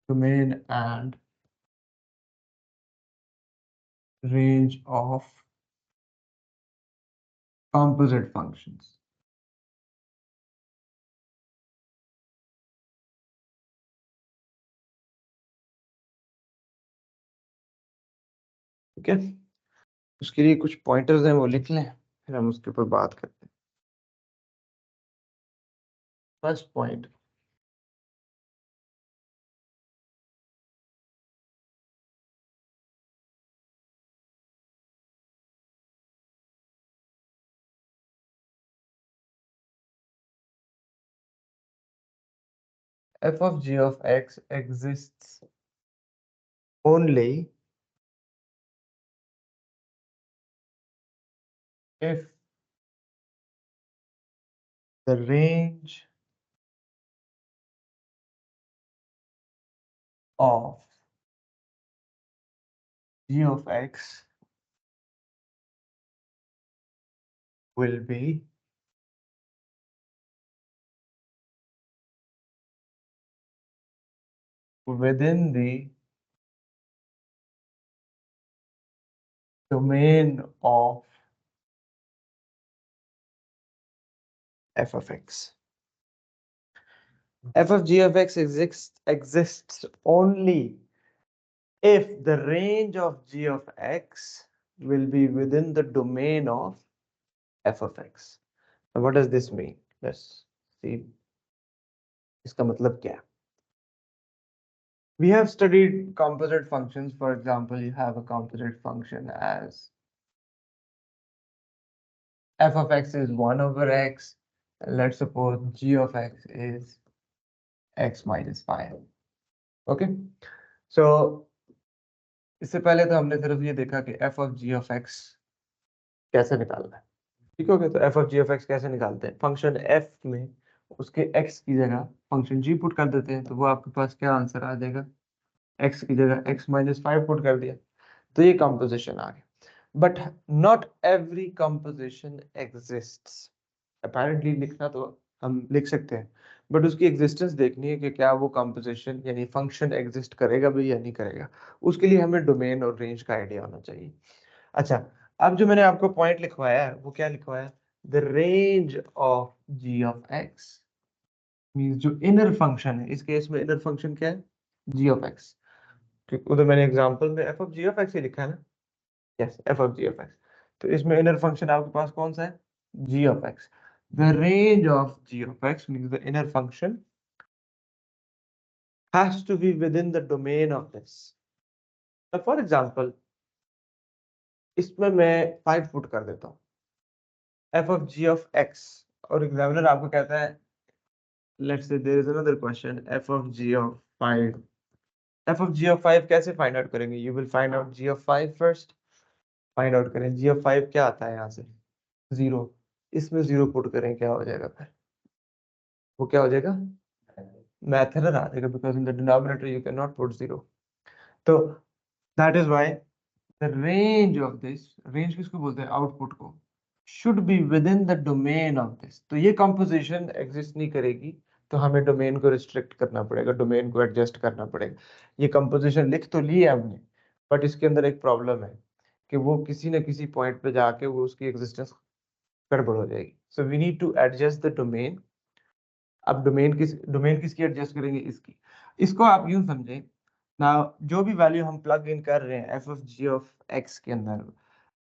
domain and range of composite functions. ठीक है, उसके लिए कुछ पॉइंटर्स हैं वो लिख लें, फिर हम उसके ऊपर बात करते हैं। First point, f of g of x exists only if the range of g of x will be within the domain of f of x. F of g of x exists only if the range of g of x will be within the domain of f of x. Now, what does this mean? Let's see. इसका मतलब क्या है? We have studied composite functions. For example, you have a composite function as f of x is 1 over x. And let's suppose g of x is x minus 5. Okay? So, इससे पहले तो हमने सिर्फ ये देखा कि f of g of x कैसे निकालना है। ठीक हो गया, तो f of g of x कैसे निकालते हैं? फंक्शन f में उसके x की जगह फंक्शन g पुट कर देते हैं, तो वो आपके पास क्या आंसर आ जाएगा? x की जगह x minus 5 पुट कर दिया, तो ये कंपोजिशन आ गया। But not every composition exists. Apparently लिखना तो हम लिख सकते हैं, बट उसकी एग्जिस्टेंस देखनी है कि क्या वो कंपोजिशन यानी फंक्शन एग्जिस्ट करेगा भी या नहीं करेगा। उसके लिए हमें डोमेन और रेंज का आइडिया होना चाहिए। अच्छा, अब जो मैंने आपको पॉइंट लिखवाया है वो क्या लिखवाया है? The range of g of x means जो इनर फंक्शन है, इस केस में इनर फंक्शन क्या है? g of x। ठीक, उधर मैंने एग्जांपल में f of g of x ही लिखा है ना। Yes, f of g of x। तो इसमें इनर फंक्शन आपके पास कौन सा है? g of x। The range of g of x means the inner function has to be within the domain of this. So for example, इसमें मैं 5 put कर देता हूँ f of g of x, और एग्जामिनर आपको कहता है let's say there is another question, f of g of 5. f of g of 5 कैसे फाइंड आउट करेंगे? You will find out g of 5 first. Find out करें g of 5 क्या आता है यहाँ से? 0। इसमें 0 पुट करें, क्या हो जाएगा फिर? वो क्या हो जाएगा? मैथ एरर आ जाएगा, because in the denominator you can not put 0। तो that is why the range of this, range किसको बोलते हैं? आउटपुट को। Should be within the domain of this. तो ये कंपोजिशन एग्जिस्ट नहीं करेगी, तो हमें डोमेन को रिस्ट्रिक्ट करना पड़ेगा, डोमेन को एडजस्ट करना पड़ेगा। ये कंपोजिशन लिख तो ली है हमने, बट इसके अंदर एक प्रॉब्लम है कि वो किसी न किसी पॉइंट पे जाके वो उसकी एग्जिस्टेंस गड़बड़ हो जाएगी। So we need to adjust the domain. अब डोमेन किसकी एडजस्ट करेंगे? इसकी। इसको आप यूं समझें ना, जो भी वैल्यू हम प्लग इन कर रहे हैं F of ji of x के अंदर,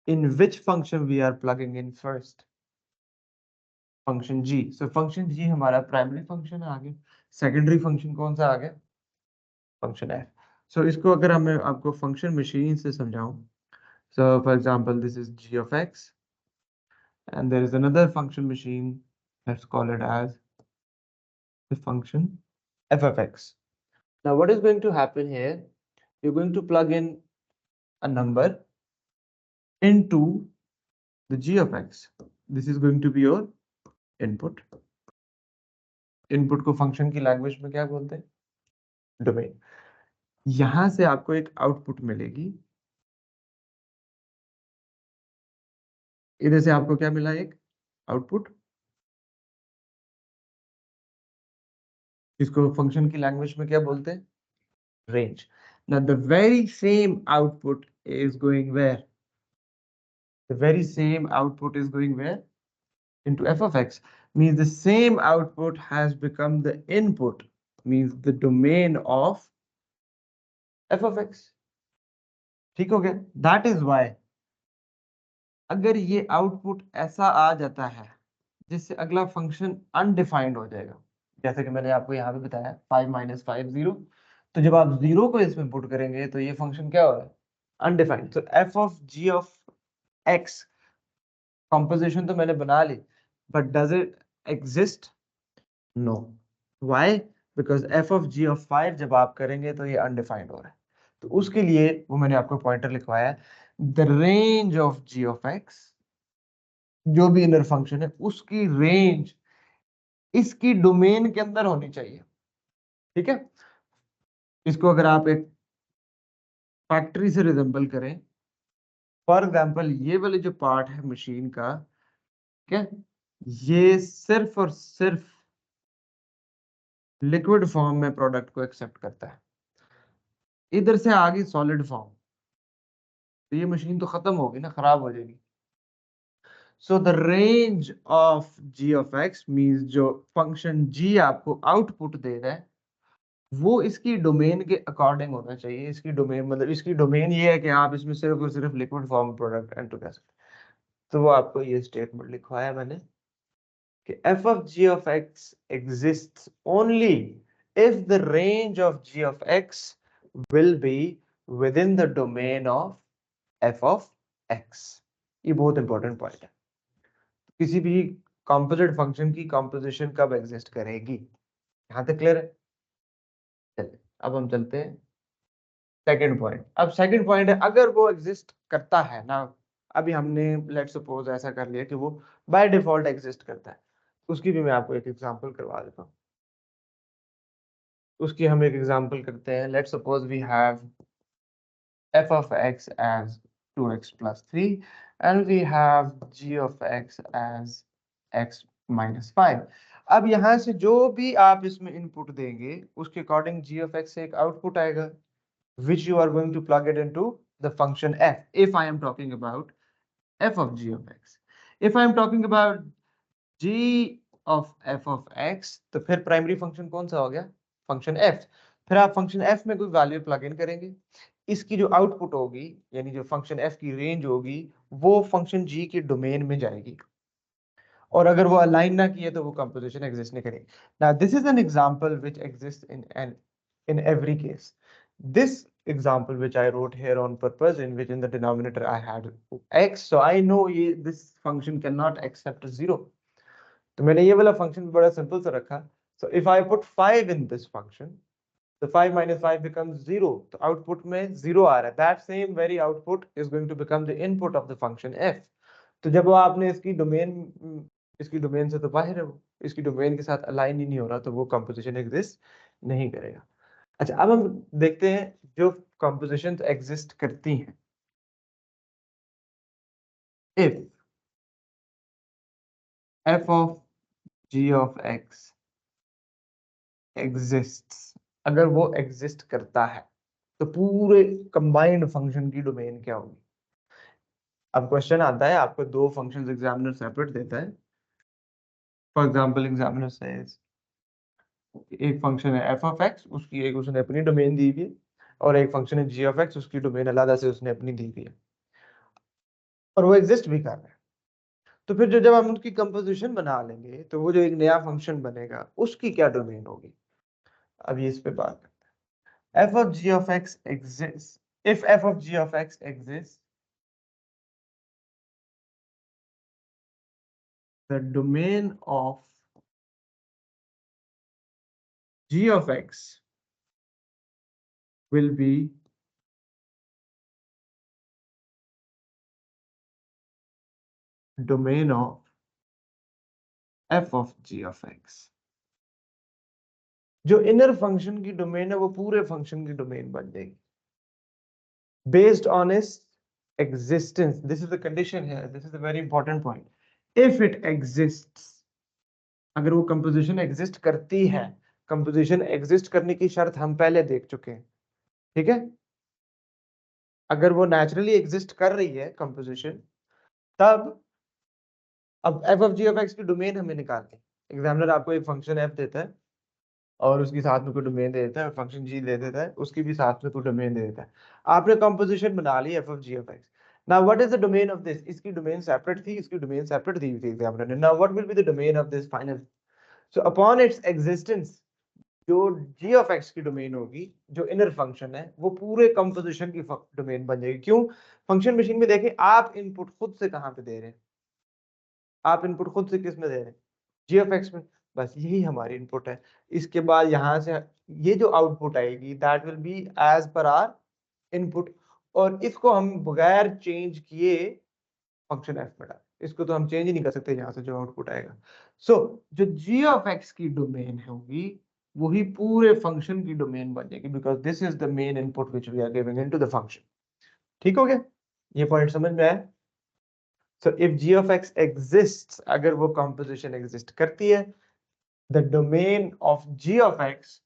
in which function we are plugging in first? Function G. So function G हमारा प्राइमरी फंक्शन आ गया। सेकेंडरी फंक्शन कौन सा आ गया? Function F. सो इसको अगर मैं आपको फंक्शन मशीन से समझाऊं, so for example this is g of x and there is another function machine, let's call it as the function f of x. Now what is going to happen here? You're going to plug in a number into the g of x. This is going to be your input. Input को function की language में क्या बोलते हैं? Domain. यहां से आपको एक आउटपुट मिलेगी, इधर से आपको क्या मिला? एक आउटपुट। इसको फंक्शन की लैंग्वेज में क्या बोलते हैं? range. Now the very same output is going where? The very same output is going where? Into f of x. Means the same output has become the input, means the domain of f of x. ठीक हो गया? That is why अगर ये output ऐसा आ जाता है जिससे अगला फंक्शन अनडिफाइंड हो जाएगा, जैसे कि मैंने आपको यहाँ पे बताया 5 माइनस 5 0, तो जब आप 0 को इसमें पुट करेंगे तो ये फंक्शन क्या हो रहा है? अनडिफाइंड. तो F of ji of X composition तो मैंने बना ली, but does it exist? No. Why? Because F of ji of 5 जब आप करेंगे तो ये अनडिफाइंड हो रहा है. तो उसके लिए वो मैंने आपको पॉइंटर लिखवाया है, the range of ji of x, जो भी इनर फंक्शन है उसकी रेंज इसकी डोमेन के अंदर होनी चाहिए. ठीक है? इसको अगर आप एक फैक्ट्री से रिजेंबल करें, फॉर एग्जांपल ये वाले जो पार्ट है मशीन का, ठीक है, ये सिर्फ और सिर्फ लिक्विड फॉर्म में प्रोडक्ट को एक्सेप्ट करता है. इधर से आ गई सॉलिड फॉर्म, तो ये मशीन तो खत्म होगी ना, खराब हो जाएगी. So the range of ji of x means जो फंक्शन जी आपको आउटपुट दे रहा है वो इसकी डोमेन के अकॉर्डिंग होना चाहिए. इसकी डोमेन मतलब इसकी डोमेन ये है कि आप इसमें सिर्फ और सिर्फ लिक्विड फॉर्म प्रोडक्ट एंटर कर सकते. तो वो आपको ये स्टेटमेंट लिखवाया मैंने कि f of g of x exists only if the range of g of x will be within the domain of f of x. ये बहुत इंपॉर्टेंट पॉइंट है. किसी भी कॉम्पोजिट फंक्शन की कॉम्पोजिशन कब एग्जिस्ट करेगी, यहां तक क्लियर है? चलिए अब हम चलते हैं सेकंड पॉइंट. अब सेकंड पॉइंट है, अगर वो एग्जिस्ट करता है ना, अभी हमने लेट सपोज ऐसा कर लिया कि वो बाय डिफॉल्ट एग्जिस्ट करता है, उसकी भी मैं आपको एक एग्जांपल करवा देता हूँ. उसकी हम एक एग्जांपल करते हैं. Let suppose we have f of x as 2x plus 3 and we have g of x as x minus 5. अब यहाँ से जो भी आप इसमें इनपुट देंगे उसके अकॉर्डिंग g of x से एक आउटपुट आएगा which you are going to plug it into the function f. If I am talking about f of g of x, if I am talking about g of f of x, तो फिर primary function कौन सा हो गया? Function f. फिर आप function f में कोई वैल्यू प्लग इन करेंगे, इसकी जो आउटपुट होगी यानी जो फंक्शन f की रेंज होगी वो फंक्शन g की डोमेन में जाएगी, और अगर वो अलाइन ना किए तो वो कंपोजिशन एग्जिस्ट नहीं करेगी. Now this is an example which exist in every case. This example which I wrote here on purpose, in which in the denominator I had x, so I know this function cannot accept 0. तो मैंने ये वाला function बड़ा simple सा रखा. So if I put 5 in this function, the 5 minus 5 becomes 0. तो output में 0 आ रहा है. That same very output is going to become the input of the function f. तो जब वो आपने इसकी डोमेन से तो बाहर है, वो इसकी डोमेन के साथ अलाइन ही नहीं हो रहा, तो वो कंपोजिशन एग्जिस्ट नहीं करेगा. अच्छा, अब हम देखते हैं जो कंपोजिशन एग्जिस्ट करती हैं. If f of g of x exists, अगर वो एग्जिस्ट करता है तो पूरे कंबाइंड फंक्शन की डोमेन क्या होगी? अब क्वेश्चन आता है, आपको दो फंक्शंस एग्जामिनर सेपरेट देता है. फॉर एग्जांपल एग्जामिनर सेज एक फंक्शन है f of x, उसकी एक उसने अपनी डोमेन दी हुई है, और एक फंक्शन है g of x, उसकी डोमेन अलग से उसने अपनी दी हुई है, और वो एग्जिस्ट भी कर रहा है. तो फिर जब हम उनकी कंपोजिशन बना लेंगे तो वो जो एक नया फंक्शन बनेगा उसकी क्या डोमेन होगी? अब ये इस पे बात करते हैं. f of g of x exists. If f of g of x exists, the domain of g of x will be domain of f of g of x. जो इनर फंक्शन की डोमेन है वो पूरे function की domain बन जाएगी based on its existence. This is the condition here. This is a very important point. If it exists, अगर वो कंपोजिशन एग्जिस्ट करती है, कंपोजिशन एग्जिस्ट करने की शर्त हम पहले देख चुके हैं. ठीक है, अगर वो नेचुरली एग्जिस्ट कर रही है कंपोजिशन, तब अब f of ji of x की डोमेन हमें निकालनी है। एग्जामिनर आपको एक फंक्शन एफ देता है और उसकी साथ में कोई डोमेन दे देता है, फंक्शन जी दे देता है, उसकी भी साथ में कोई डोमेन दे देता है। आपने कंपोजिशन बना ली F of ji of X. Now what is the domain of this? इसकी डोमेन सेपरेट थी, इसकी डोमेन सेपरेट दी हुई थी एग्जामिनर ने। Now what will be the domain of this final? So upon its existence, जो जी ऑफ एक्स की domain होगी, जो इनर फंक्शन है, वो पूरे कंपोजिशन की डोमेन बन जाएगी। क्यों? फंक्शन मशीन में देखें, आप इनपुट खुद से कहां पे दे रहे हैं? आप इनपुट खुद से किस में दे रहे हैं? जी ऑफ एक्स में। बस यही हमारी इनपुट है। इसके बाद यहां से ये जो आउटपुट आएगी, that will be as per our input, और इसको हम बगैर चेंज किए फंक्शन एफ में डाल, इसको तो हम चेंज ही नहीं कर सकते यहाँ से जो आउटपुट आएगा। सो जो जी ऑफ एक्स की डोमेन होगी, वही पूरे फंक्शन की डोमेन बन जाएगी, because this is the main input which we are giving into the function. ठीक हो गया? ये पॉइंट समझ में आया? So if g of x exist, अगर वो कंपोजिशन एग्जिस्ट करती है, the domain of ji of x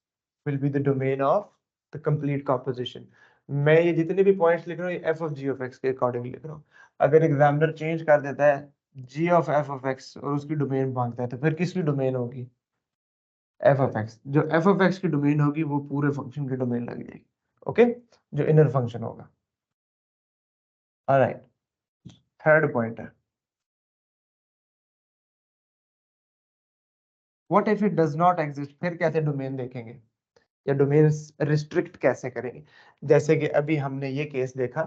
will be the domain of the complete composition. मैं ये जितने भी पॉइंट्स लिख रहा हूँ, f of ji of x के अकॉर्डिंग लिख रहा हूँ। अगर एग्जामिनर चेंज कर देता है जी ऑफ एफ ऑफ एक्स और उसकी डोमेन मांगता है, तो फिर किसकी डोमेन होगी? F of x. जो एफ ऑफ एक्स की डोमेन होगी, वो पूरे फंक्शन की डोमेन लग जाएगी। ओके, जो इनर फंक्शन होगा। ऑलराइट, थर्ड पॉइंट है, what if it does not exist? फिर कैसे डोमेन देखेंगे, या डोमेन रिस्ट्रिक्ट कैसे करेंगे? जैसे कि अभी हमने ये केस देखा,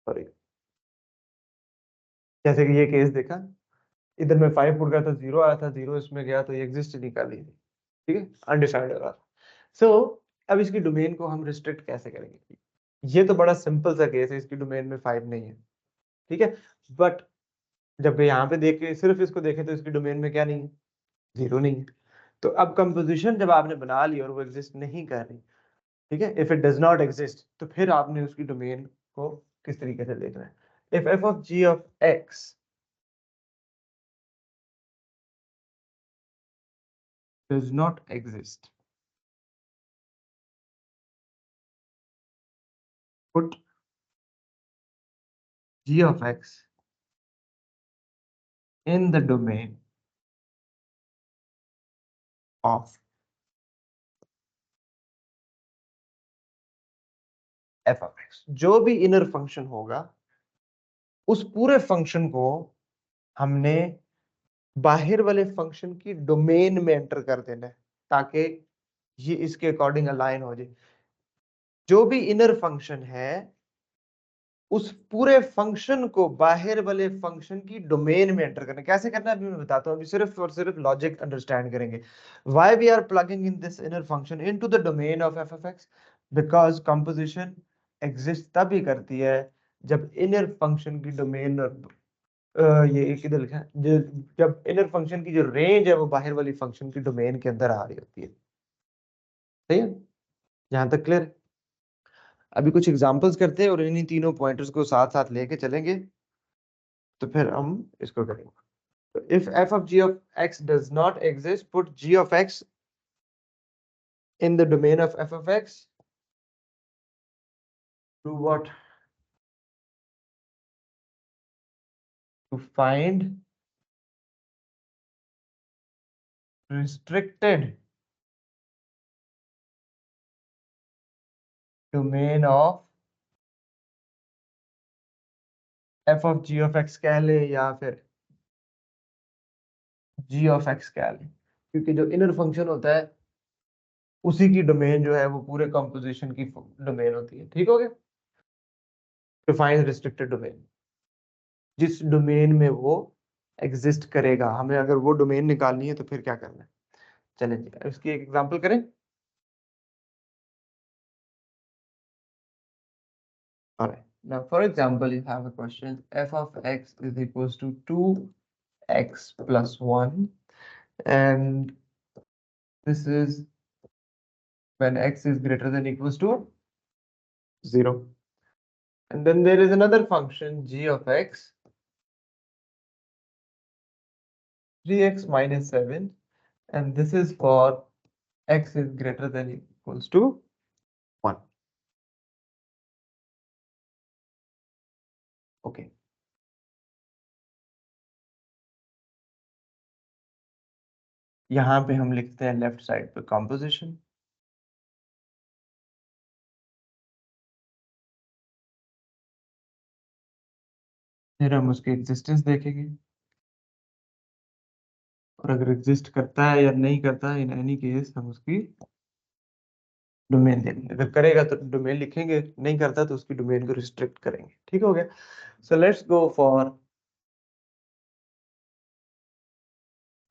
सॉरी, जैसे कि ये केस देखा, इधर मैं 5 पुट करता, 0 आया था, 0 इसमें गया, तो ये एग्जिस्ट नहीं कर रही थी। ठीक है, अनडिसाइडेड रहा। सो अब इसकी डोमेन को हम रिस्ट्रिक्ट कैसे करेंगे? ये तो बड़ा सिंपल सा केस है, इसकी डोमेन में 5 नहीं है। ठीक है, बट जब यहाँ पे देख के सिर्फ इसको देखें, तो इसकी डोमेन में क्या नहीं है? 0 नहीं है। तो अब कंपोजिशन जब आपने बना ली और वो एग्जिस्ट नहीं कर रही, ठीक है, if it does not exist, तो फिर आपने उसकी डोमेन को किस तरीके से देखना है? If f of ji of x does not exist, put g of x in the domain of f of x। जो भी इनर फंक्शन होगा, उस पूरे फंक्शन को हमने बाहर वाले फंक्शन की डोमेन में एंटर कर देना है, ताकि ये इसके अकॉर्डिंग अलाइन हो जाए। जो भी इनर फंक्शन है, उस पूरे फंक्शन को बाहर वाले फंक्शन की डोमेन में एंटर करना। कैसे करना है अभी मैं बताता हूँ, अभी सिर्फ और सिर्फ लॉजिक अंडरस्टैंड करेंगे। Why we are plugging in this inner function into the domain of F of x? Because composition exist तभी करती है जब इनर फंक्शन की डोमेन, ये किधर लिखा है, जब इनर फंक्शन की जो रेंज है वो बाहर वाली फंक्शन की डोमेन के अंदर आ रही होती है। सही है, यहाँ तक क्लियर? अभी कुछ एग्जांपल्स करते हैं और इन्हीं तीनों पॉइंटर्स को साथ साथ लेके चलेंगे, तो फिर हम इसको करेंगे। तो if f of g of x does not exist, put g of x in the domain of f of x to what? To find restricted domain of f of g of x कह ले, या फिर g of x कह ले, क्योंकि जो inner function होता है, उसी की डोमेन जो है वो पूरे कंपोजिशन की डोमेन होती है। ठीक हो गया? टू फाइंड रिस्ट्रिक्टेड डोमेन, जिस डोमेन में वो एग्जिस्ट करेगा, हमें अगर वो डोमेन निकालनी है तो फिर क्या करना है? चलें जी, इसकी एक एग्जांपल करें। Alright. Now, for example, you have a question: f of x is equals to 2x plus 1, and this is when x is greater than equals to 0. And then there is another function g of x, 3x minus 7, and this is for x is greater than equals to 1। Okay, यहां पे हम लिखते हैं left side पे composition. फिर हम उसकी existence देखेंगे, और अगर एग्जिस्ट करता है या नहीं करता है, इन एनी केस हम उसकी डोमेन देंगे। अगर करेगा तो डोमेन लिखेंगे, नहीं करता तो उसकी डोमेन को रिस्ट्रिक्ट करेंगे। ठीक हो गया। So let's go for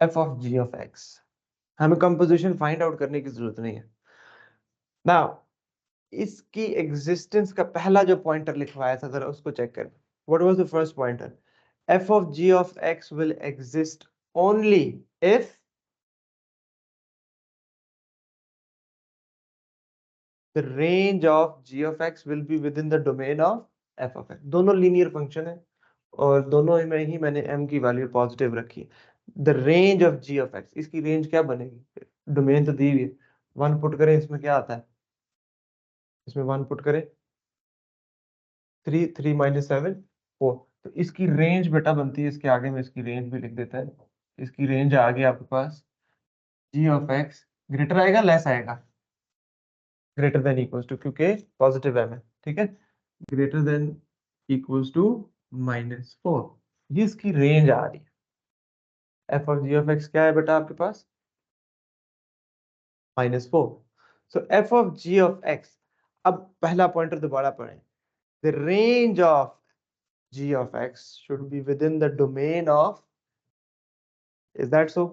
f of ji of x. हमें कंपोजिशन फाइंड आउट करने की जरूरत नहीं है। नाउ इसकी एग्जिस्टेंस का पहला जो पॉइंटर लिखवाया था, जरा उसको चेक करें। What was the first pointer? F of ji of x will exist only if the range of g of x will be within the domain of f of x। दोनों linear function है और दोनों में ही मैंने m की value positive रखी है। The range of g of x, इसकी रेंज क्या बनेगी? डोमेन तो दी हुई है, 1 पुट करें, इसमें क्या आता है? इसमें 1 पुट करें, 3, 3 माइनस 7 4। तो इसकी रेंज बेटा बनती है, इसके आगे में इसकी रेंज भी लिख देता है। इसकी रेंज आ गई आपके पास, g of x ग्रेटर आएगा लेस आएगा? ग्रेटर देन इक्वल्स टू, क्योंकि पॉजिटिव m है। ठीक है, ग्रेटर देन इक्वल्स टू -4। ये इसकी रेंज आ रही है। F of ji of X क्या है बेटा आपके पास? -4। So F of ji of X, अब पहला पॉइंटर दोबारा पढ़ें। The range of ji of X should be within the domain of, is that so?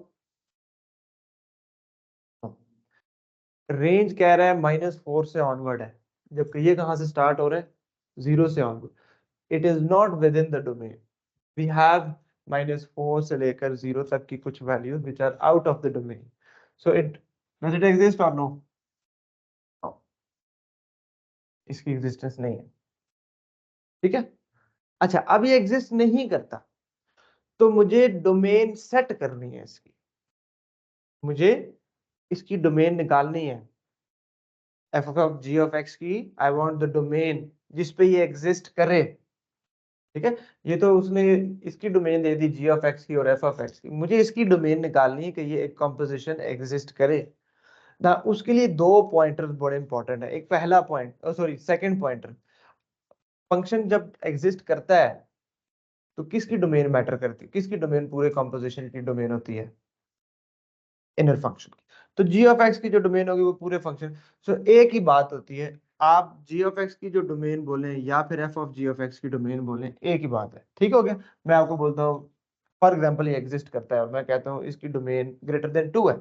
Range कह रहा है -4 से ऑनवर्ड है, जबकि ये कहां से स्टार्ट हो रहा है? 0 से onward. It is not within the domain. We have -4 से लेकर 0 तक की कुछ values which are out of the domain. So it does it exist और नो? इसकी एग्जिस्टेंस नहीं है। ठीक है, अच्छा अब ये एग्जिस्ट नहीं करता, तो मुझे डोमेन सेट करनी है इसकी, मुझे इसकी डोमेन निकालनी है F of ji of x की। आई वांट द डोमेन जिस पे ये एग्जिस्ट करे। ठीक है, ये तो उसने इसकी डोमेन दे दी जी ऑफ एक्स की और एफ ऑफ एक्स की, मुझे इसकी डोमेन निकालनी है कि ये एक कॉम्पोजिशन एग्जिस्ट करे ना। उसके लिए दो पॉइंटर्स बड़े इंपॉर्टेंट है। एक पहला point, sorry second pointer, function जब एग्जिस्ट करता है तो किसकी डोमेन मैटर करती है? किसकी डोमेन पूरे कॉम्पोजिशन की डोमेन होती है? इनर फंक्शन की। तो जी ऑफ एक्स की जो डोमेन होगी वो पूरे फंक्शन। सो एक ही बात होती है, आप जी ऑफ एक्स की जो डोमेन बोलें या फिर f of ji of x की डोमेन बोलें, एक ही बात है। ठीक हो गया। मैं आपको बोलता हूँ फॉर एग्जाम्पल ये एग्जिस्ट करता है और मैं कहता हूँ इसकी डोमेन ग्रेटर देन 2 है,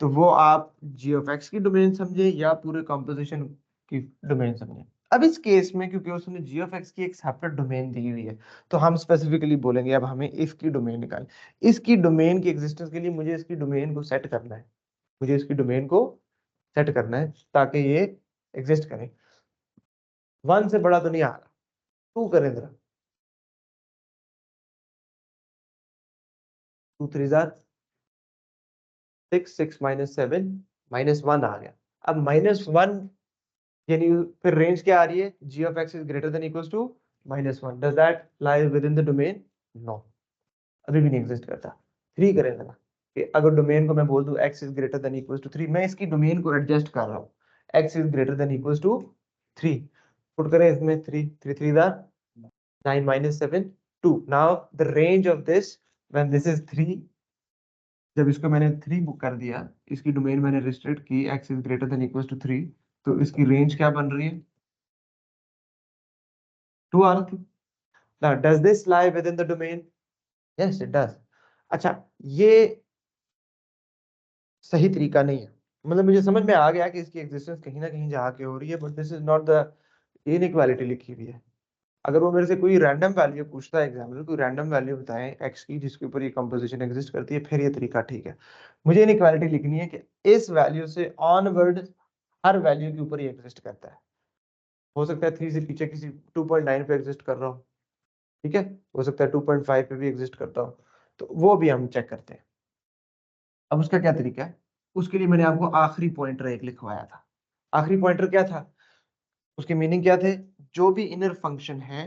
तो वो आप जी ऑफ एक्स की डोमेन समझे या पूरे कॉम्पोजिशन की डोमेन समझे। अब इस केस में क्योंकि उसने जी ऑफ एक्स की एक सेपरेट डोमेन दी हुई है, तो हम स्पेसिफिकली बोलेंगे अब हमें इसकी डोमेन निकाल। इसकी डोमेन की एग्जिस्टेंस के लिए मुझे इसकी डोमेन को सेट करना है, मुझे इसकी डोमेन को सेट करना है ताकि ये एग्जिस्ट करे। 1 से बड़ा तो नहीं आ रहा, 2 करें जरा, 2 3 6, 6 माइनस 7 -1 आ गया। अब -1 यानी फिर रेंज क्या आ रही है? जी of x is greater than equals to -1। Does that lie within the domain? No, अभी भी नहीं एग्जिस्ट करता। 3 करें जरा, कि अगर डोमेन को मैं बोल दूं x is greater than equals to 3, मैं इसकी डोमेन को एडजस्ट कर रहा हूँ, x is greater than equals to 3, put करें इसमें 3, 3 3 9 minus 7 2। Now the range of this when this is 3, जब इसको मैंने 3 बुक कर दिया, इसकी डोमेन मैंने रिस्ट्रिक्ट की x is greater than equals to 3, तो इसकी रेंज क्या बन रही है? 2 आ रही थी। Now does this lie within the domain? Yes it does. अच्छा, ये सही तरीका नहीं है, मतलब मुझे समझ में आ गया कि इसकी एग्जिस्टेंस कहीं ना कहीं जाके हो रही है, but this is not the inequality लिखी हुई है। अगर वो मेरे से कोई रैंडम वैल्यू पूछता है, एग्जाम्पल कोई रैंडम वैल्यू बताएं एक्स की जिसके ऊपर ये कंपोजिशन एग्जिस्ट करती है, फिर ये तरीका ठीक है। मुझे इनइक्वालिटी लिखनी है कि इस वैल्यू से ऑनवर्ड हर वैल्यू के ऊपर ये एग्जिस्ट करता है। हो सकता है 3 से पीछे किसी 2.9 पे एग्जिस्ट कर रहा हूँ, ठीक है, हो सकता है 2.5 पे भी एग्जिस्ट करता हूँ, तो वो भी हम चेक करते हैं। अब उसका क्या तरीका है? उसके लिए मैंने आपको आखिरी पॉइंटर एक लिखवाया था, आखिरी पॉइंटर क्या था, उसकी मीनिंग क्या थे, जो भी इनर फंक्शन है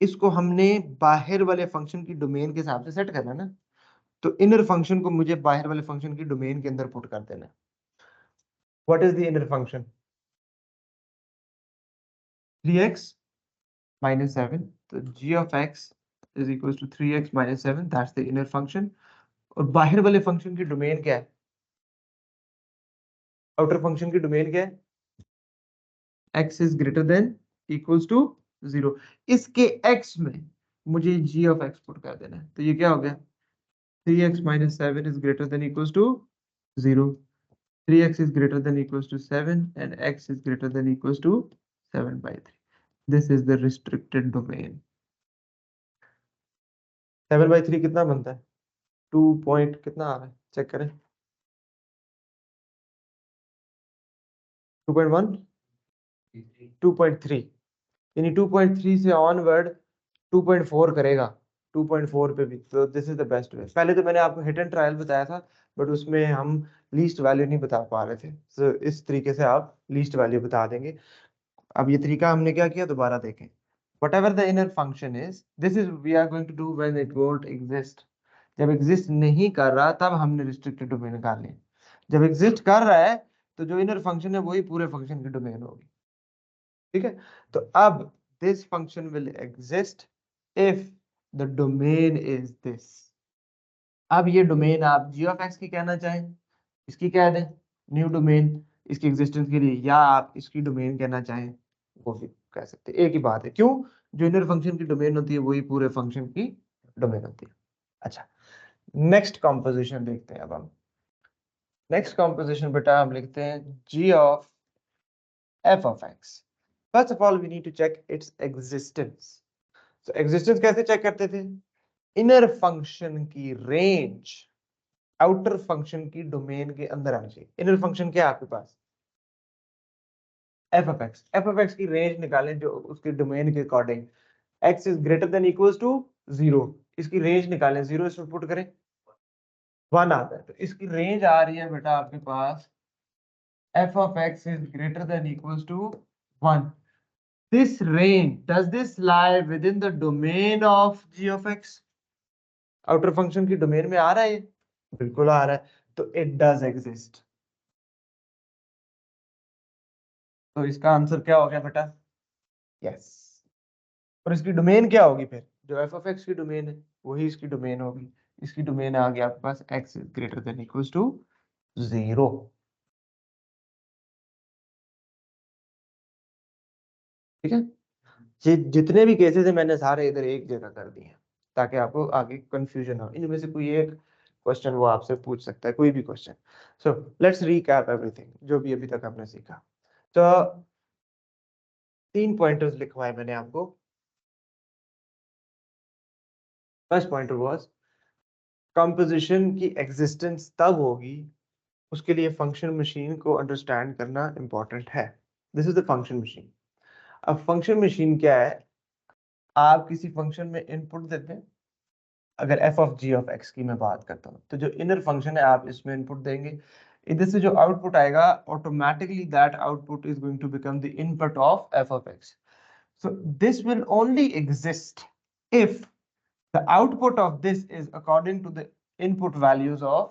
इसको हमने बाहर वाले फंक्शन की डोमेन के हिसाब से सेट करना है ना, तो इनर फंक्शन को मुझे बाहर वाले फंक्शन की डोमेन के अंदर पुट कर देना है। What is the inner function, 3x minus 7, तो g of x is equals to 3x minus 7, that's the inner function। और बाहर वाले फंक्शन की डोमेन क्या है, आउटर फंक्शन की डोमेन क्या है, x is greater than equals to 0। इसके x में मुझे g of x पुट कर देना है, तो ये क्या हो गया, 3x minus 7 is greater than equals to 0, 3x is greater than equals to 7 and x is greater than equals to 7/3। This is the restricted domain। 7/3 कितना बनता है, 2 पॉइंट कितना आ रहा है, चेक करें, 2.1 2.3, यानी 2.3 से ऑनवर्ड 2.4 करेगा, 2.4 पे भी, तो this is the best way. पहले तो मैंने आपको हिट एंड ट्रायल बताया था, बट उसमें हम लीस्ट वैल्यू नहीं बता पा रहे थे, so, इस तरीके से आप लीस्ट वैल्यू बता देंगे। अब ये तरीका हमने क्या किया, दोबारा देखें, whatever the inner function is, this is we are going to do when it won't exist। जब एग्जिस्ट नहीं कर रहा तब हमने रिस्ट्रिक्टेड डोमेन निकालनी है, जब एग्जिस्ट कर रहा है तो जो इनर फंक्शन है वही पूरे फंक्शन की डोमेन होगी, ठीक है। तो अब this function will exist if the domain is this. अब ये डोमेन आप g ऑफ x की कहना चाहें, इसकी कह दें न्यू डोमेन इसकी एग्जिस्टेंस के लिए, या आप इसकी डोमेन कहना चाहें वो भी कह सकते हैं, एक ही बात है। क्यों, जो इनर फंक्शन की डोमेन होती है वही पूरे फंक्शन की डोमेन होती है। अच्छा, नेक्स्ट कॉम्पोजिशन देखते हैं। अब हम नेक्स्ट कॉम्पोजिशन बेटा हम लिखते हैं g of f of x। First of all we need to check its existence. तो एग्जिस्टेंस कैसे चेक करते थे, इनर फंक्शन की रेंज आउटर फंक्शन की डोमेन के अंदर आनी चाहिए। इनर फंक्शन क्या है आपके पास, F of x, F of x की रेंज निकालें जो उसके डोमेन के according X is greater than equals to 0, इसकी रेंज निकालें, 0 इसमें पुट करें 1 आता है, तो इसकी रेंज आ रही है बेटा आपके पास F of x is greater than equals to 1। This range does this lie within the domain of ji of X, outer function की डोमेन में आ रहा है ये, बिल्कुल आ रहा है, तो इट डज एग्जिस्ट। तो इसका आंसर क्या हो गया बेटा, यस। और इसकी डोमेन क्या होगी फिर, जो एफ ऑफ एक्स की डोमेन है वही इसकी डोमेन होगी। इसकी डोमेन आ गया आपके पास X is greater than equals to 0। ठीक है, जितने भी केसेस है मैंने सारे इधर एक जगह कर दिए हैं ताकि आपको आगे कंफ्यूजन हो। इनमें से कोई एक क्वेश्चन वो आपसे पूछ सकता है, कोई भी question. So let's recap everything जो भी अभी तक हमने सीखा। तो 3 पॉइंटर्स लिखवाए मैंने आपको। फर्स्ट पॉइंटर वाज कंपोजिशन की एग्जिस्टेंस तब होगी, उसके लिए फंक्शन मशीन को अंडरस्टैंड करना इंपॉर्टेंट है। This is the function machine. अब फंक्शन मशीन क्या है, आप किसी फंक्शन में इनपुट देते हैं, अगर f of ji of x की मैं बात करता हूँ तो जो इनर फंक्शन है आप इसमें इनपुट देंगे, इधर से जो आउटपुट आएगा automatically that output is going to become the input of F of x. So this will only exist if the output of this is according to the input values of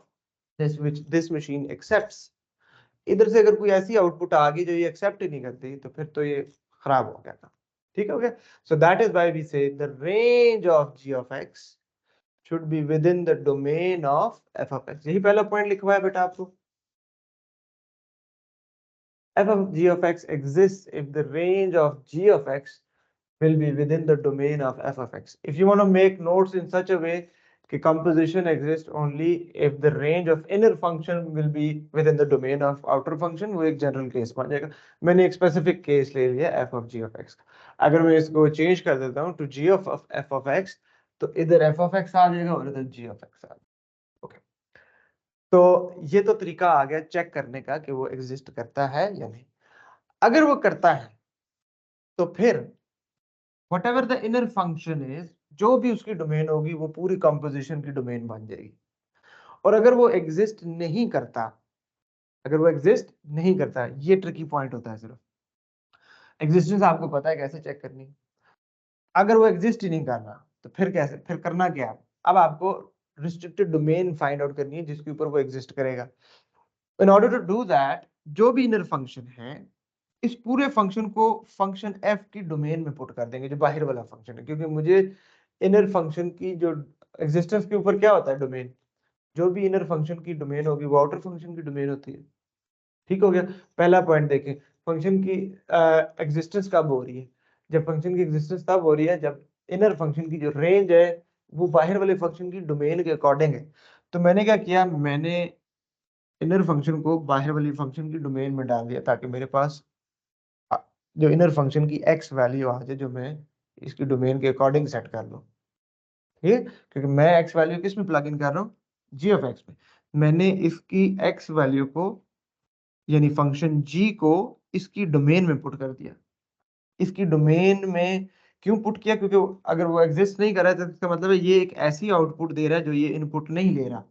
this which this machine accepts। इधर से अगर कोई ऐसी output आ गई जो ये accept ही नहीं करती तो फिर तो ये खराब हो गया था, ठीक हो गया। So that is why we say the range of g of x should be within the domain of f of x। यही पहला पॉइंट लिखवाया बेटा आपको, f of g of x exists if the range of g of x will be within the domain of f of x। If you want to make notes in such a way कि composition exists only if the range of inner function will be within the domain of outer function, वो एक general case बन जाएगा। मैंने एक specific case ले लिया f of g of x। अगर मैं इसको चेंज कर देता हूँ to g of f of x, तो इधर f of x आ जाएगा और इधर g of x आ जाएगा। ओके, तो ये तो तरीका आ गया चेक करने का कि वो एग्जिस्ट करता है या नहीं। अगर वो करता है तो फिर whatever the inner function is, जो भी उसकी डोमेन होगी वो पूरी कंपोजिशन की डोमेन बन जाएगी। और अगर वो एग्जिस्ट नहीं करता, अगर वो एग्जिस्ट नहीं करता है, ये ट्रिकी पॉइंट होता है। सिर्फ एग्जिस्टेंस आपको पता है कैसे चेक करनी है। अगर वो एग्जिस्ट ही नहीं कर रहा तो फिर कैसे, फिर करना क्या है? अब आपको रिस्ट्रिक्टेड डोमेन फाइंड आउट करनी है जिसके ऊपर वो एग्जिस्ट करेगा। In order to do that, जो भी इनर फंक्शन है, इस पूरे फंक्शन को फंक्शन एफ की डोमेन में पुट कर देंगे, जो बाहर वाला फंक्शन है, क्योंकि मुझे इनर फंक्शन की जो एग्जिस्टेंस के ऊपर क्या होता है डोमेन, जो भी इनर फंक्शन की डोमेन होगी वो आउटर फंक्शन की डोमेन होती है। ठीक हो गया। पहला पॉइंट देखें, फंक्शन की एग्जिस्टेंस कब हो रही है? जब फंक्शन की एग्जिस्टेंस तब हो रही है जब इनर फंक्शन की जो रेंज है वो बाहर वाले फंक्शन की डोमेन के अकॉर्डिंग है। तो मैंने क्या किया, मैंने इनर फंक्शन को बाहर वाली फंक्शन की डोमेन में डाल दिया ताकि मेरे पास अ, जो इनर फंक्शन की एक्स वैल्यू आ जाए, जो मैं इसकी डोमेन के अकॉर्डिंग सेट कर लूँ। ठीक है, क्योंकि मैं एक्स वैल्यू किस में प्लग इन कर रहा हूँ, जी ऑफ एक्स में। मैंने इसकी एक्स वैल्यू को, यानी फंक्शन जी को, इसकी डोमेन में पुट कर दिया। इसकी डोमेन में क्यों पुट किया? क्योंकि अगर वो एग्जिस्ट नहीं कर रहा है तो इसका मतलब है ये एक ऐसी आउटपुट दे रहा है जो ये इनपुट नहीं ले रहा।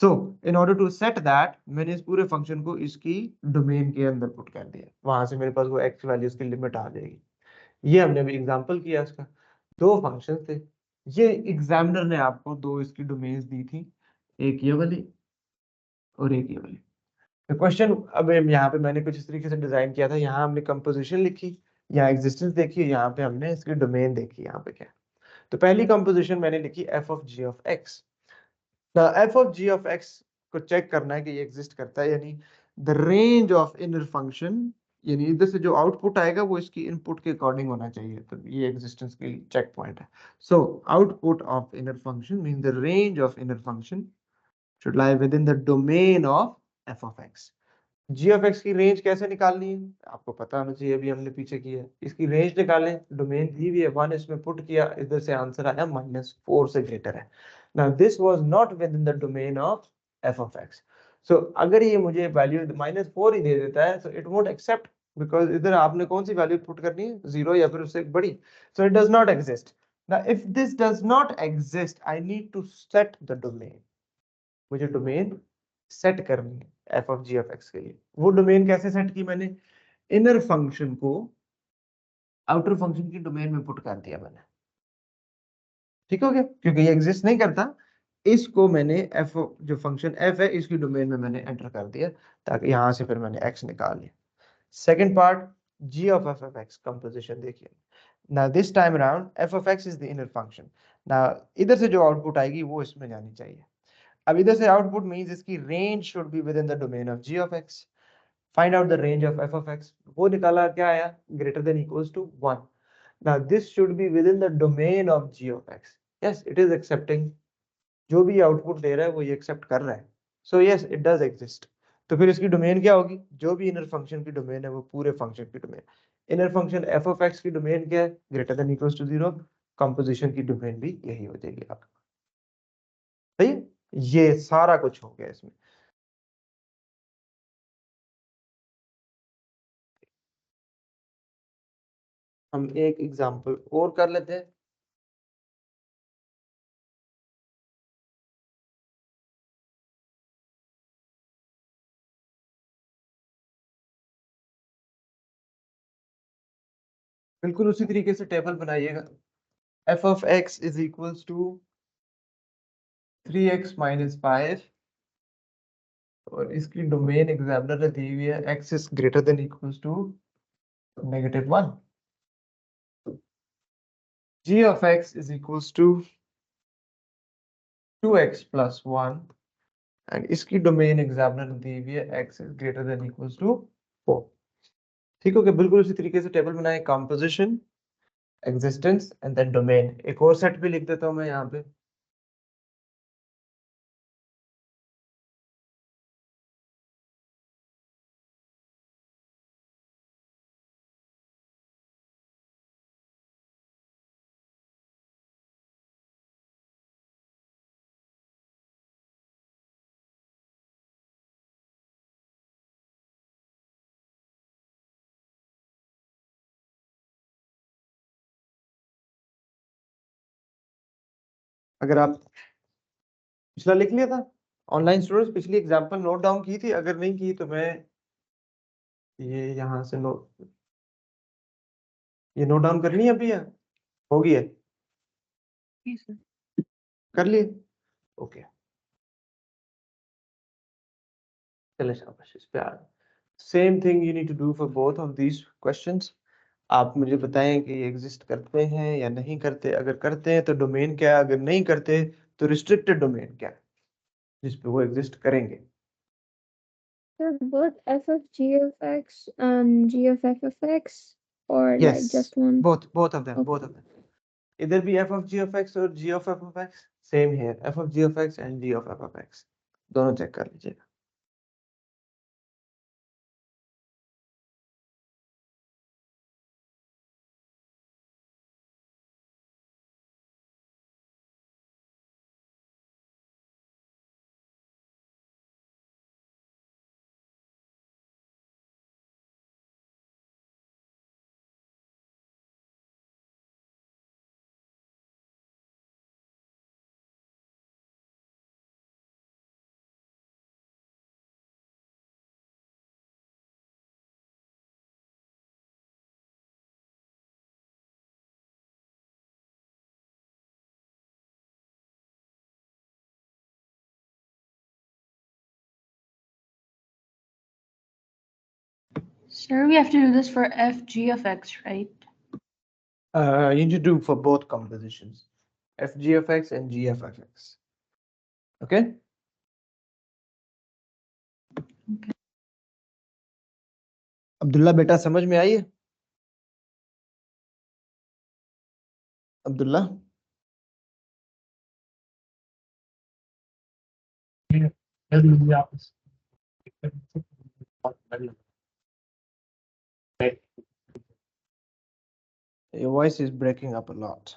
So in order to set that, मैंने इस पूरे फंक्शन को इसकी डोमेन के अंदर पुट कर दिया, वहां से मेरे पास वो एक्स वैल्यू की लिमिट आ जाएगी। ये हमने अभी एग्जांपल किया इसका। दो फंक्शन थे, ये एग्जामिनर ने आपको दो इसकी डोमेन्स दी थी, एक ये वाली और एक ये वाली। क्वेश्चन अब यहाँ पे मैंने कुछ इस तरीके से डिजाइन किया था, यहाँ हमने कंपोजिशन लिखी, यहाँ एग्जिस्टेंस देखी, यहाँ पे हमने इसकी डोमेन देखी। यहाँ पे क्या, तो पहली कंपोजिशन मैंने लिखी f of ji of x. F of ji of x को चेक करना है कि ये एग्जिस्ट करता है, यानी the range of inner function, यानी इधर से जो आउटपुट आएगा वो इसकी इनपुट के अकॉर्डिंग होना चाहिए। तो ये एग्जिस्टेंस के लिए चेक पॉइंट है। So output of inner function mean the range of inner function should lie within the domain of f of x। G of x की रेंज कैसे निकालनी है आपको पता होना चाहिए, अभी हमने पीछे किया है। इसकी रेंज निकालें, डोमेन दी हुई है 1, इसमें पुट किया, इधर से आंसर आया -4 से ग्रेटर है। Now this was not within the domain of F of x. So अगर ये मुझे वैल्यू -4 ही दे देता है, so it won't accept, because इधर आपने कौन सी वैल्यू पुट करनी है, 0 या फिर उससे बड़ी। So it does not exist. Now if this does not exist, I need to set the domain. मुझे डोमेन सेट करनी है F of ji of x के लिए। वो डोमेन कैसे सेट की मैंने, इनर फंक्शन को आउटर फंक्शन की डोमेन में पुट कर दिया मैंने। ठीक हो गया, क्योंकि ये एग्जिस्ट नहीं करता, इसको मैंने एफ, जो फंक्शन एफ है इसकी डोमेन में मैंने एंटर कर दिया, ताकि यहां से फिर मैंने एक्स निकाल लिया। Second part, G of F of X composition देखिए। Now this time around F of x is the inner function. Now इधर से जो आउटपुट आएगी वो इसमें जानी चाहिए। अब इधर से आउटपुट मींस इसकी range should be within the domain of ji of x. Find out the range of F of x, वो निकाला, क्या आया, greater than equals to 1। Now this should be within the domain of ji of x. Yes, it is accepting, जो भी output दे रहा है वो ये एक्सेप्ट कर रहा है। So yes, it does exist. तो फिर इसकी डोमेन क्या होगी, जो भी इनर फंक्शन की डोमेन है वो पूरे फंक्शन की domain. Inner function f of x की डोमेन क्या है, greater than equals to 0। Composition की डोमेन भी यही हो जाएगी आप। सही है, ये सारा कुछ हो गया इसमें। हम एक एग्जांपल और कर लेते हैं। बिल्कुल उसी तरीके से टेबल बनाइएगा। F of x is equals to 3x - 5, और इसकी डोमेन एग्जामिनर ने दी हुई है x is greater than equals to -1। G of x is equals to 2x + 1, and इसकी डोमेन एग्जामिनर ने दी हुई है x is greater than equals to 4। ठीक हो गया, बिल्कुल उसी तरीके से टेबल बनाए, composition, existence and then domain. एक और सेट भी लिख देता हूं मैं यहाँ पे। अगर आप पिछला लिख लिया था, ऑनलाइन स्टूडेंट्स पिछली एग्जांपल नोट डाउन की थी? अगर नहीं की तो मैं ये यहाँ से नोट, ये नोट डाउन करनी है अभी या होगी है? कर लिए? ओके, चले शाबाश, इस पे आ same thing you need to do for both of these questions. आप मुझे बताएं कि ये एग्जिस्ट करते हैं या नहीं करते। अगर करते हैं तो डोमेन क्या है, अगर नहीं करते तो रिस्ट्रिक्टेड डोमेन क्या है जिस पे वो एग्जिस्ट करेंगे। They're both f of g of x and g of f of x, or yes, like just one? both of them, both Okay. of them. इधर भी f of g of x और g of f of x same है, f of g of x and g of f of x दोनों check कर लीजिएगा। Sir, we have to do this for fg of x, right? You need to do for both compositions, f g of x and g of f x. Okay? Okay. Abdullah बेटा समझ में आई है? Abdullah your voice is breaking up a lot.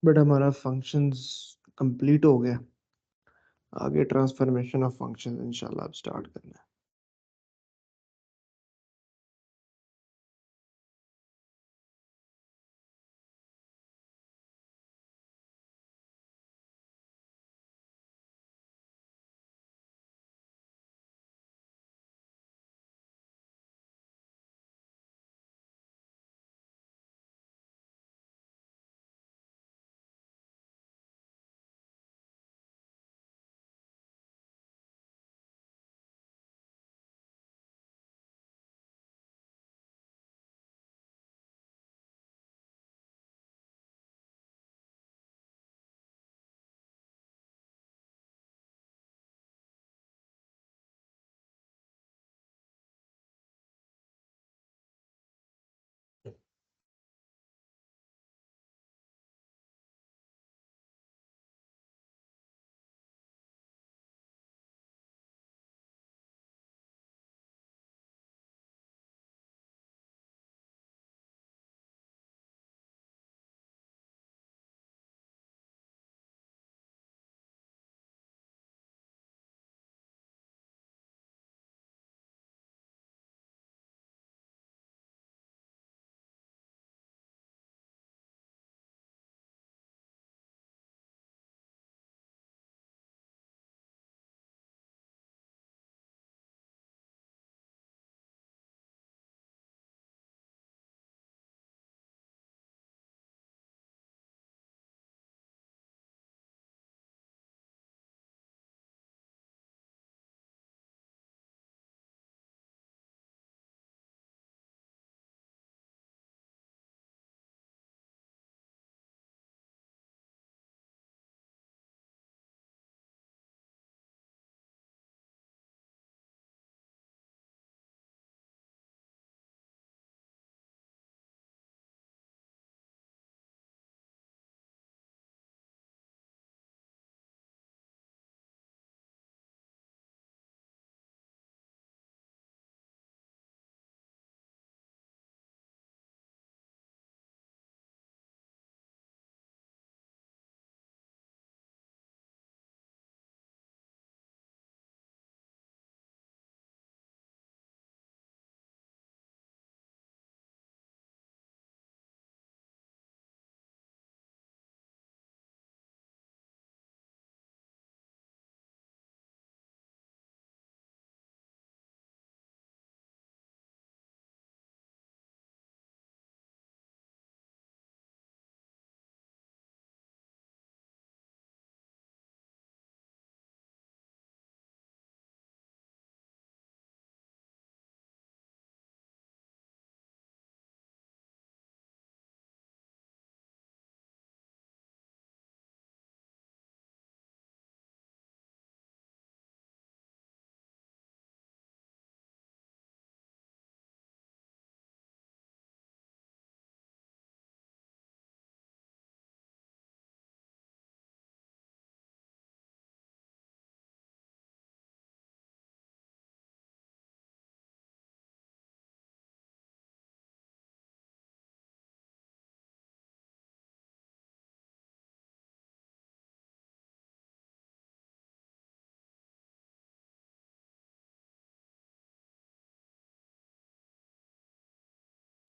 But हमारा functions complete हो गया, आगे transformation of functions इंशाल्लाह अब स्टार्ट करना है।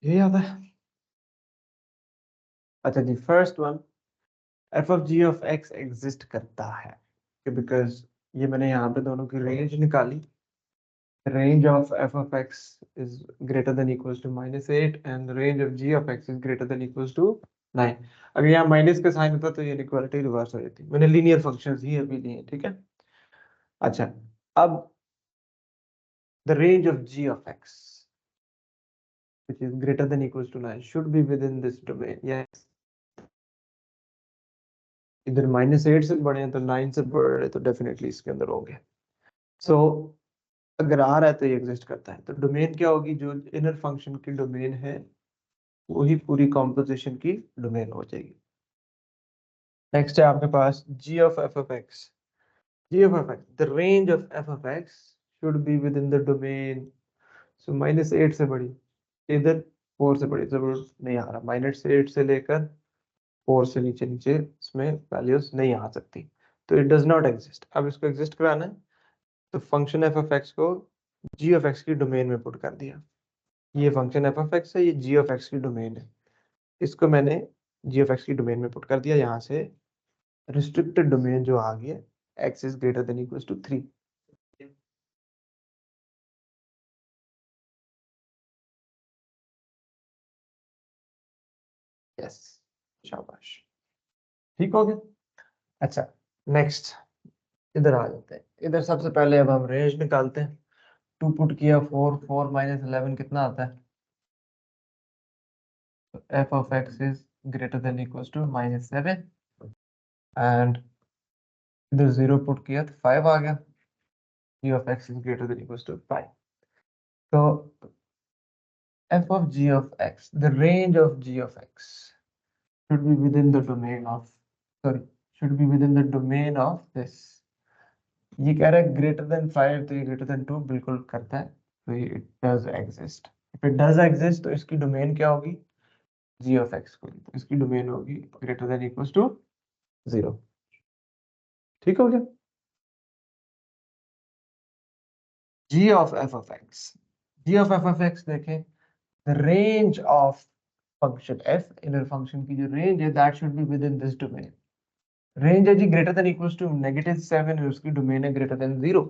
ये याद है? अच्छा जी, first one, F of ji of x exist करता है बिकॉज ये मैंने यहाँ पे दोनों की रेंज निकाली। range of f of x is greater than equals to -8 and the range of g of x is greater than equals to 9। अगर यहाँ माइनस का साइन होता तो ये इनइक्वालिटी रिवर्स हो जाती। मैंने लीनियर फंक्शंस ही अभी लिए, ठीक है। अच्छा, अब the range of g of x which is greater than equals to 9 should be within this domain। yes, इधर -8 से बड़े हैं तो 9 से बड़े तो डेफिनेटली इसके अंदर होंगे। सो अगर आ रहा है तो ये एग्जिस्ट करता है। तो डोमेन क्या होगी? जो इनर फंक्शन की डोमेन है वही पूरी कॉम्पोजिशन की डोमेन हो जाएगी। नेक्स्ट है आपके पास g of f of x। g of f x, the range of f of x should be within the domain। so -8 से बड़ी, इधर 4 से बड़ी जरूरत नहीं आ रहा, -8 से लेकर 4 से नीचे नीचे इसमें वैल्यूज नहीं आ सकती, तो इट डज नॉट एग्जिस्ट। अब इसको एग्जिस्ट कराना है तो फंक्शन एफ ऑफ एक्स को जी ऑफ एक्स की डोमेन में पुट कर दिया। ये फंक्शन एफ ऑफ एक्स है, ये जी ऑफ एक्स की डोमेन है, इसको मैंने जी ऑफ एक्स की डोमेन में पुट कर दिया। यहाँ से रिस्ट्रिक्टेड डोमेन जो आ गया x is greater than equals to 3। Yes, शाबाश, ठीक हो गया। अच्छा, नेक्स्ट इधर आ जाते हैं। इधर सबसे पहले अब हम रेंज निकालते हैं। 2 पुट किया 4, 4 माइनस 11 कितना आता है? F of x is greater than equals to -7 and इधर 0 पुट किया तो 5 आ गया। g of x is greater than equals to 5. So f of g of x, the range of g of x should be within the domain of, sorry, should be within the domain of this. ये कह रहा है greater than 5 तो ये greater than 2 बिल्कुल करता है, तो ये it does exist. If it does exist तो इसकी डोमेन क्या होगी? g of x को, तो इसकी डोमेन होगी greater than equals to 0। ठीक हो गया? g of f of x, g of f of x देखें, the range of function f, inner function की जो range है that should be within this domain। range है जी greater than equals to -7 और उसकी domain है greater than 0,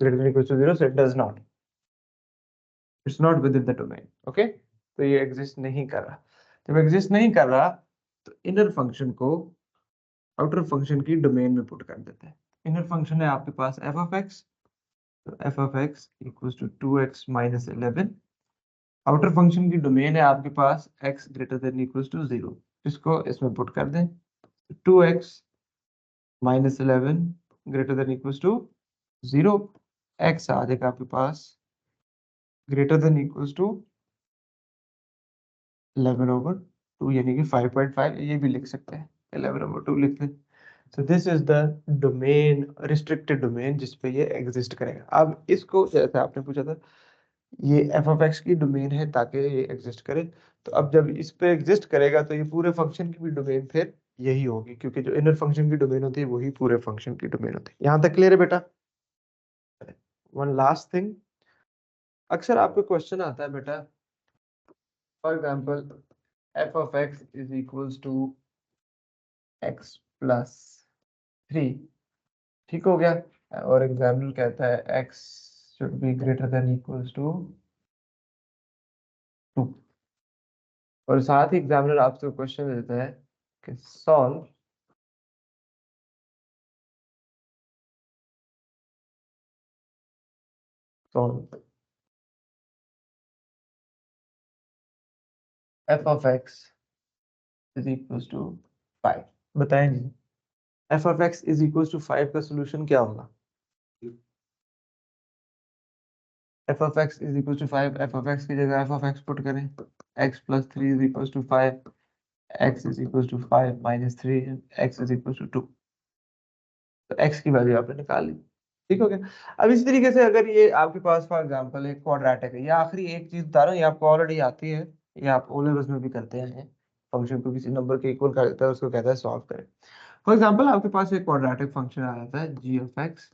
greater than equals to 0, so it does not, it's not within the domain। okay, तो ये exist नहीं कर रहा। जब exist नहीं कर रहा तो inner function को outer function की domain में put कर देते हैं। inner function है आपके पास f of x, तो f of x equals to 2x minus 11। Outer function की डोमेन है आपके पास x greater than equals to 0, इसको इसमें पुट कर दें। 2x minus 11 greater than equals to 0, x आ जाएगा आपके पास ग्रेटर देन इक्वल्स टू 11/2 यानी कि 5.5, ये भी लिख सकते हैं 11/2 लिख लें। So this is the domain, restricted domain जिस पे ये एग्जिस्ट करेगा। अब इसको जैसे आपने पूछा था, ये एफ ऑफ एक्स की डोमेन है ताकि ये एग्जिस्ट करे, तो अब जब इस पे एग्जिस्ट करेगा तो ये पूरे फंक्शन की भी डोमेन फिर यही होगी, क्योंकि जो इनर फंक्शन की डोमेन होती है वही पूरे फंक्शन की डोमेन होती है। यहाँ तक क्लियर है बेटा? वन लास्ट थिंग, अक्सर आपको क्वेश्चन आता है बेटा, for example f of x is equals to x plus 3, ठीक हो गया, और एग्जामिनर कहता है x should be greater than equals to 2, और साथ ही एग्जामिनर आपसे क्वेश्चन देता है कि solve f of x is equals to 5। बताएं जी, f of x is equals to 5 का सोल्यूशन क्या होगा? f of x is equals to 5, f of x की जगह f of x पुट करें, x plus 3 is equals to 5, x is equals to 5 minus 3, x is equals to 2। तो x की value आपने निकाल ली, ठीक हो गया। अब इस तरीके से अगर ये आपके पास फॉर एग्जांपल एक क्वाड्रेटिक है, या आखिरी एक चीज बता रहा हूँ, ये आपको ऑलरेडी आती है, ये आप ओ लेवल्स में भी करते हैं, फंक्शन को किसी नंबर के इक्वल कर देता है, उसको कहता है सॉल्व करें। फॉर एग्जांपल आपके पास एक क्वाड्रेटिक फंक्शन आ जाता है जी ऑफ एक्स,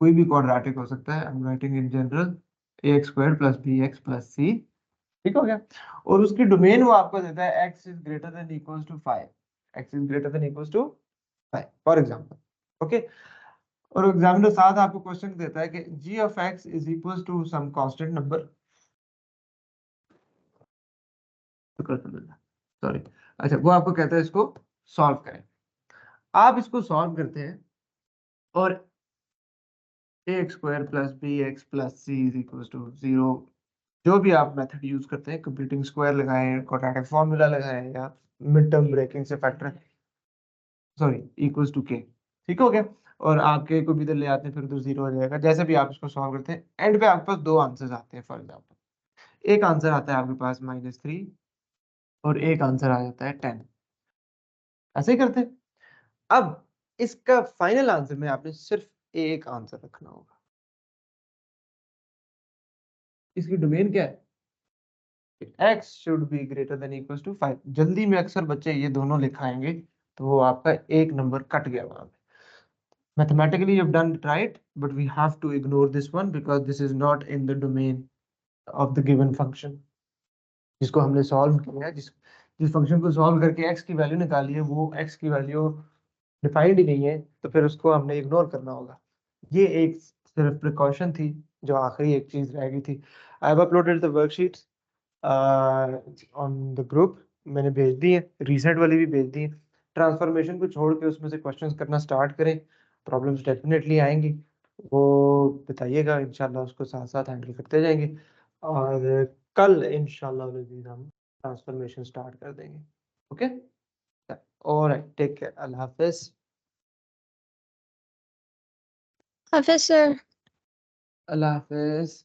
कोई भी क्वाड्रेटिक हो सकता है, I am writing in general ax² + bx + c, ठीक हो गया, और उसकी डोमेन वो आपको देता है x is greater than equals to 5, x is greater than equals to 5 for example. Okay, और एग्जामिनर साथ आपको क्वेश्चन देता है कि g of x is equals to some constant number, sorry, अच्छा, वो आपको कहता है इसको सॉल्व करें। आप इसको सॉल्व करते हैं और ax² + bx + c = 0, जो भी आप मेथड यूज करते हैं, कंप्लीटिंग स्क्वायर लगाएं, क्वाड्रेटिक फॉर्मूला लगाएं, या मिड टर्म ब्रेकिंग से फैक्टर, सॉरी, इक्वल्स टू के, ठीक हो गया, और आप के को भी इधर ले आते हैं, फिर उधर 0 हो जाएगा। जैसे भी आप इसको सॉल्व करते हैं, एंड पे आपके पास दो आंसर्स आते हैं। फॉर एग्जांपल एक आंसर आता है आपके पास -3 और एक आंसर आ जाता है 10, ऐसे ही करते हैं। अब इसका फाइनल आंसर में आपने सिर्फ एक आंसर रखना होगा। इसकी डोमेन क्या है? x should be greater than equals to 5। जल्दी में अक्सर बच्चे ये दोनों लिखाएंगे तो वो आपका एक नंबर कट गया वहां पे। Mathematically you've done it right, but we have to ignore this one because this is not in the domain of the given function जिसको हमने सॉल्व किया है। जिस फंक्शन को सॉल्व करके x की वैल्यू निकाली है वो x की वैल्यू डिफाइंड ही नहीं है, तो फिर उसको हमने इग्नोर करना होगा। ये एक सिर्फ प्रिकॉशन थी, जो आखिरी एक चीज रह गई थी। I have uploaded the worksheets on the group, मैंने भेज दी है, रीसेंट वाली भी भेज दी है। ट्रांसफॉर्मेशन को छोड़ के उसमें से क्वेश्चंस करना स्टार्ट करें, प्रॉब्लम्स डेफिनेटली आएंगी, वो बताइएगा, इंशाल्लाह उसको साथ साथ हैंडल करते जाएंगे। और कल इंशाल्लाह हम ट्रांसफॉर्मेशन स्टार्ट कर देंगे। ओके, ऑलराइट, टेक केयर, अल्लाह हाफिज। Officer. अल्लाह हाफिज।